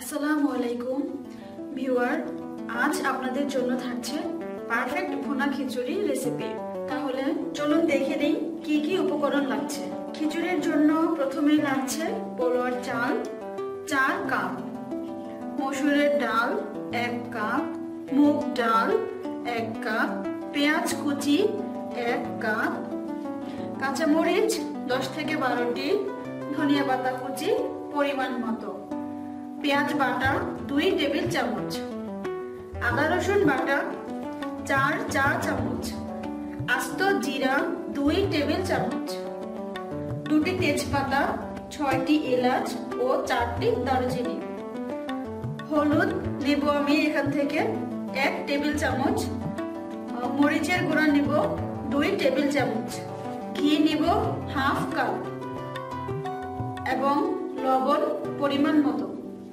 আসসালামু আলাইকুম ভিউয়ার, আজ আপনাদের জন্য থাকছে পারফেক্ট ভুনা খিচুড়ি রেসিপি। তাহলে চলুন দেখে নেই কি কি উপকরণ লাগছে। খিচুড়ির জন্য প্রথমেই লাগছে পোলোয়ার চাল 4 কাপ, মসুরের ডাল 1 কাপ, মুগ ডাল 1 কাপ, পেঁয়াজ কুচি 1 কাপ, কাঁচামরিচ 10 থেকে 12টি, ধনিয়া পাতা কুচি পরিমাণ মতো, পেঁয়াজ বাটা 2 টেবিল চামচ, আদা রসুন বাটা 4 চা চামচ, আস্ত জিরা 2 টেবিল চামচ, 2টি তেজপাতা, 6টি এলাচ ও 4টি দারুচিনি। হলুদ নেব আমি এখান থেকে 1 টেবিল চামচ, মরিচের গুঁড়া নেব 2 টেবিল চামচ, ঘি নিব 1/2 কাপ এবং লবণ পরিমাণ মতো।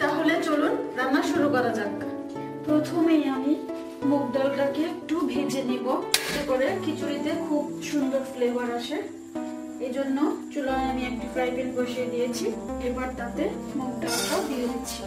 তাহলে চলুন রান্না শুরু করা যাক। প্রথমেই আমি মুগ ডালটাকে একটু ভেজে নিব, যাতে করে খিচুড়িতে খুব সুন্দর ফ্লেভার আসে। এই জন্য চুলায় আমি একটি ফ্রাই প্যান বসিয়ে দিয়েছি। এবার তাতে মুগ ডালটা দিয়ে দিচ্ছি।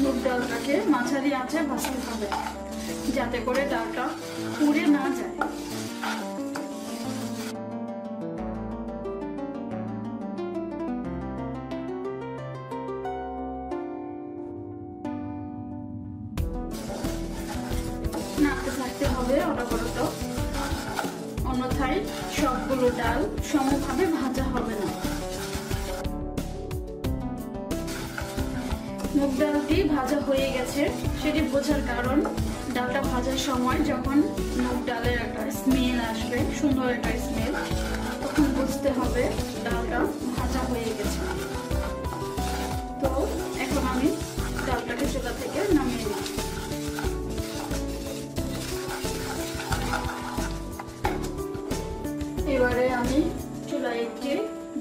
মুগ ডালটাকে মাঝারি আঁচে ভাজতে হবে, যাতে করে ডালটা পুড়ে না যায়। নাড়তে থাকতে হবে অনবরত, অন্যথায় সবগুলো ডাল সমভাবে ভাজা হবে না। মুগ ডালটি ভাজা হয়ে গেছে সেটি বোঝার কারণ, ডালটা ভাজার সময় যখন মুগ ডালের একটা স্মেল আসবে, সুন্দর একটা স্মেল, তখন বুঝতে হবে ডালটা ভাজা হয়ে গেছে। তো এখন আমি ডালটাকে চুলা থেকে নামিয়ে নিই। এবারে আমি চুলায় একটি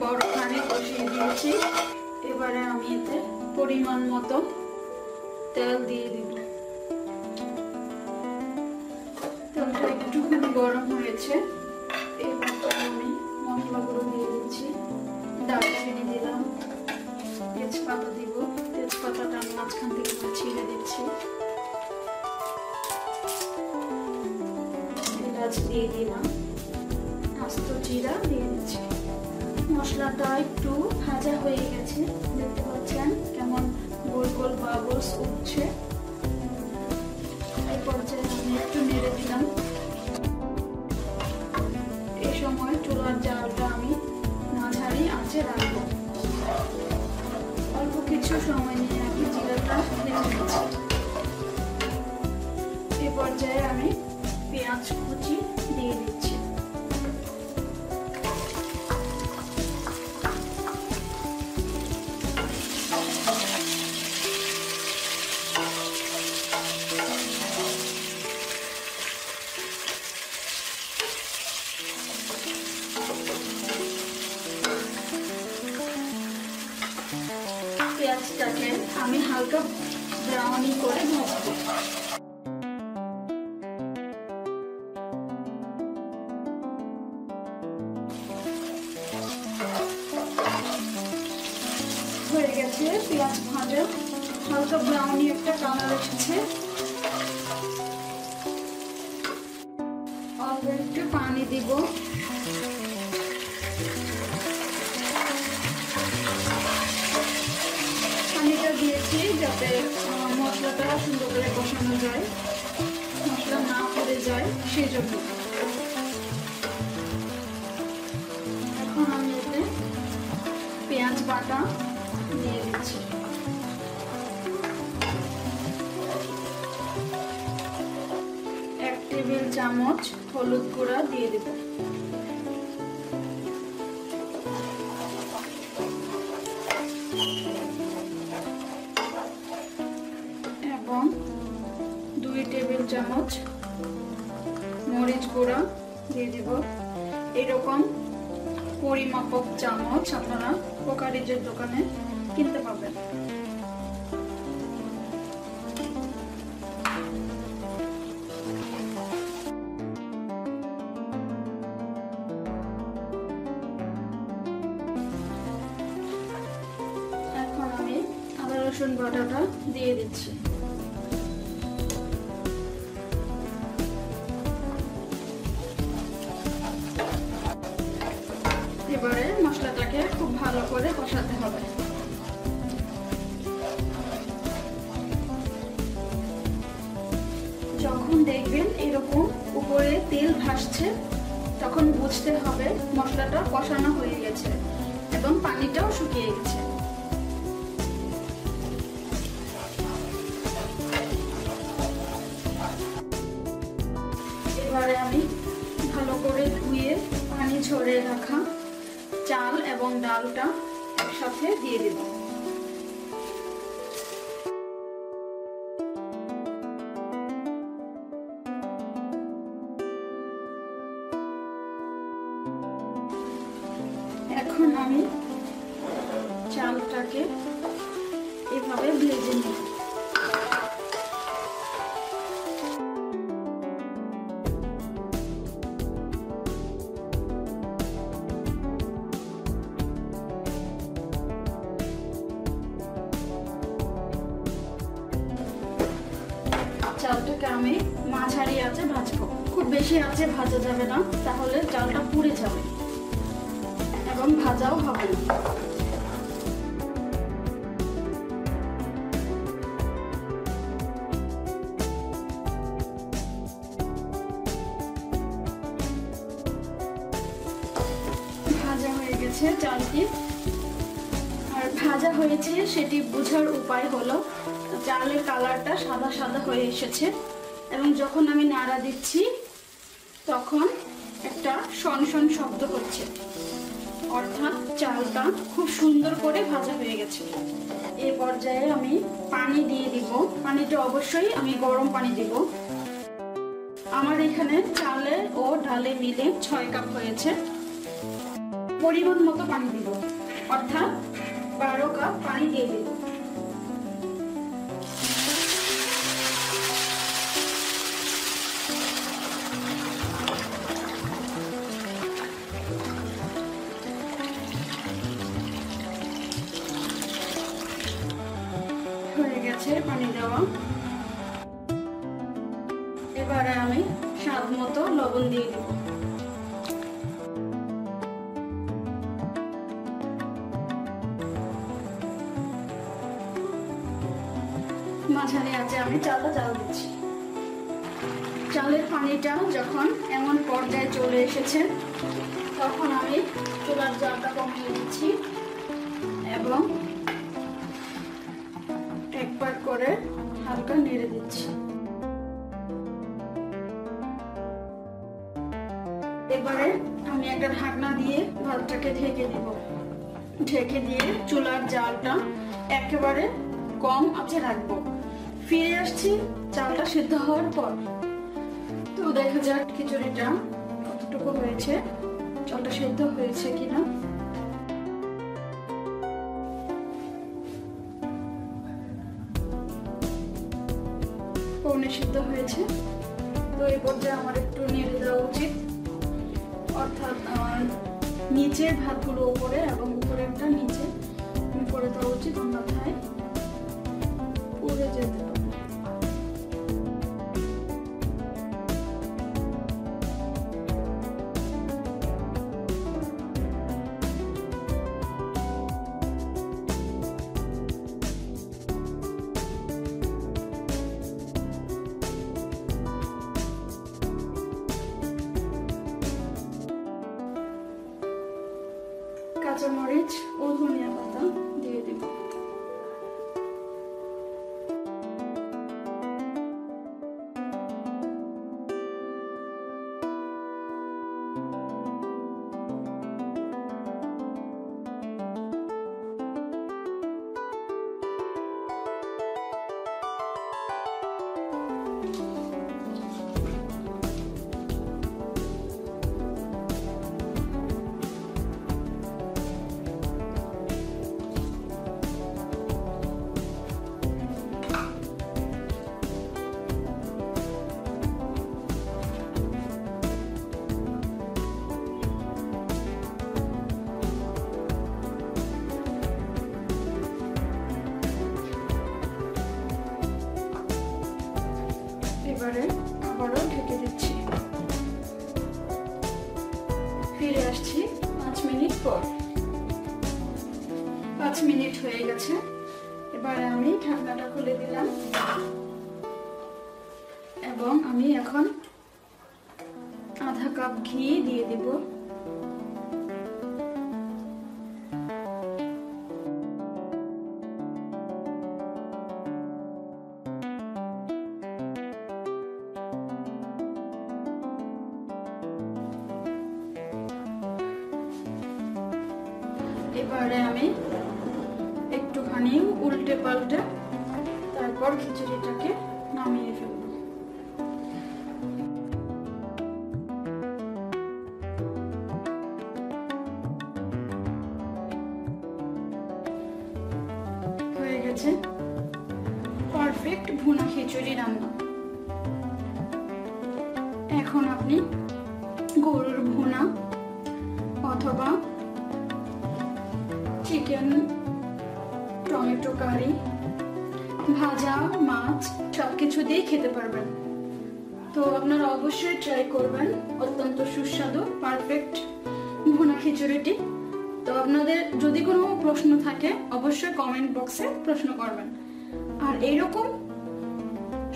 বড় হাঁড়ি বসিয়ে দিয়েছি। এবারে আমি এতে পরিমাণ মতো তেল দিয়ে দিব। তেলটা একটুখানি গরম হয়েছে, এবার আমি মশলাগুলো দিয়ে দিচ্ছি। দারচিনি দিলাম, তেজপাতা দিব, তেজপাতাটা আমি মাঝখান থেকে ছিঁড়ে দিচ্ছি। এলাচ দিয়ে দিলাম, আস্ত জিরা দিয়ে দিচ্ছি। মশলাটা একটু ভাজা হয়ে গেছে, দেখতে পাচ্ছেন কেমন গোল গোল বাবলস উঠছে। এই পর্যায়ে আমি একটু নেড়ে দিলাম। এই সময় চুলার জালটা আমি মাঝারি আঁচে রাখবো। অল্প কিছু সময় নিয়ে আমি জিরাটা ভেজে নিচ্ছি। এই পর্যায়ে আমি পেঁয়াজ কুচি দিয়ে দিচ্ছি। পেঁয়াজটাকে আমি হালকা ব্রাউনি করে ভাজবো। হয়ে গেছে পেঁয়াজ ভাজা, হালকা ব্রাউনি একটা কালার এসেছে। অল্প একটু পানি দিব। পানিটা দিয়েছি যাতে মশলাটা সুন্দর করে কষানো যায়, মশলা না পড়ে যায়, সেই জন্য। এখন আমি এতে পেঁয়াজ বাটা দিয়ে দিচ্ছি। এক টেবিল চামচ হলুদ গুঁড়া দিয়ে দেব। এবং 2 টেবিল চামচ মরিচ গুঁড়া দিয়ে দিব। এরকম পরিমাপক চামচ আপনারা কোকারিজের দোকানে কিনতে পাবেন। রসুন বাটাটা দিয়ে দিচ্ছি। এবারে মশলাটাকে খুব ভালো করে কষাতে হবে। যখন দেখবেন এরকম উপরে তেল ভাসছে তখন বুঝতে হবে মশলাটা কষানো হয়ে গেছে এবং পানিটাও শুকিয়ে গেছে। এবারে আমি ভালো করে ধুয়ে পানি ঝরিয়ে রাখা চাল এবং ডালটা একসাথে দিয়ে দেব। এখন আমি চালটাকে এভাবে ভেজে নিই। চালটাকে আমি মাঝারি আঁচে ভাজবো, খুব বেশি আঁচে ভাজা যাবে না, তাহলে চালটা পুড়ে যাবে এবং ভাজাও হবে না। ভাজা হয়ে গেছে চালটি, আর ভাজা হয়েছে সেটি বোঝার উপায় হলো চালের কালারটা সাদা সাদা হয়ে এসেছে এবং যখন আমি নাড়া দিচ্ছি তখন একটা শনশন শব্দ হচ্ছে, অর্থাৎ চালটা খুব সুন্দর করে ভাজা হয়ে গেছে। এই পর্যায়ে আমি পানি দিয়ে দিব। পানিটা অবশ্যই আমি গরম পানি দিব। আমার এখানে চালে ও ডালে মিলে 6 কাপ হয়েছে। পরিমাণ মতো পানি দিব, অর্থাৎ 12 কাপ পানি দিয়ে দিব। হয়ে গেছে পানি দেওয়া। এবারে আমি স্বাদ মতো লবণ দিয়ে দেব। মাঝারি আঁচে আমি চালটা জাল দিচ্ছি। চালের পানিটা যখন এমন পর্যায়ে চলে এসেছে তখন আমি চুলার জালটা কমিয়ে দিচ্ছি এবং একবার করে হালকা নেড়ে দিচ্ছি। এবারে আমি একটা ঢাকনা দিয়ে ভাতটাকে ঢেকে দিব। ঢেকে দিয়ে চুলার জালটা একেবারে কম আঁচে রাখবো। ফিরে আসছি চালটা সিদ্ধ হওয়ার পর। তো দেখা যাক খিচুড়িটা কতটুকু হয়েছে, চালটা সিদ্ধ হয়েছে কিনা। পৌনে সিদ্ধ হয়েছে। তো এই পর্যায়ে আমার একটু নেড়ে দেওয়া উচিত, অর্থাৎ নিচের ভাতগুলো উপরে এবং উপরে একটা নিচে করে দেওয়া উচিত, অন্যথায় পুড়ে যেতে পারে। কাঁচামরিচ ও ধনিয়া পাতা দিয়ে দেব। ফিরে আসছি 5 মিনিট পর। 5 মিনিট হয়ে গেছে। এবারে আমি ঢাকনাটা খুলে দিলাম এবং আমি এখন আধা কাপ ঘি দিয়ে দিব। এবারে আমি একটুখানি উল্টে পাল্টে তারপর খিচুড়িটাকে নামিয়ে ফেলব। হয়ে গেছে পারফেক্ট ভুনা খিচুড়ি রান্না। এখন আপনি গরুর ভুনা অথবা চিকেন, টমেটো কারি, ভাজা মাছ সবকিছু দিয়ে খেতে পারবেন। তো আপনারা অবশ্যই ট্রাই করবেন অত্যন্ত সুস্বাদু পারফেক্ট ভুনা খিচুড়িটি। তো আপনাদের যদি কোনো প্রশ্ন থাকে অবশ্যই কমেন্ট বক্সে প্রশ্ন করবেন। আর এইরকম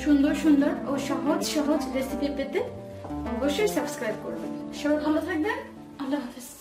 সুন্দর সুন্দর ও সহজ সহজ রেসিপি পেতে অবশ্যই সাবস্ক্রাইব করবেন। সবাই ভালো থাকবেন। আল্লাহ হাফেজ।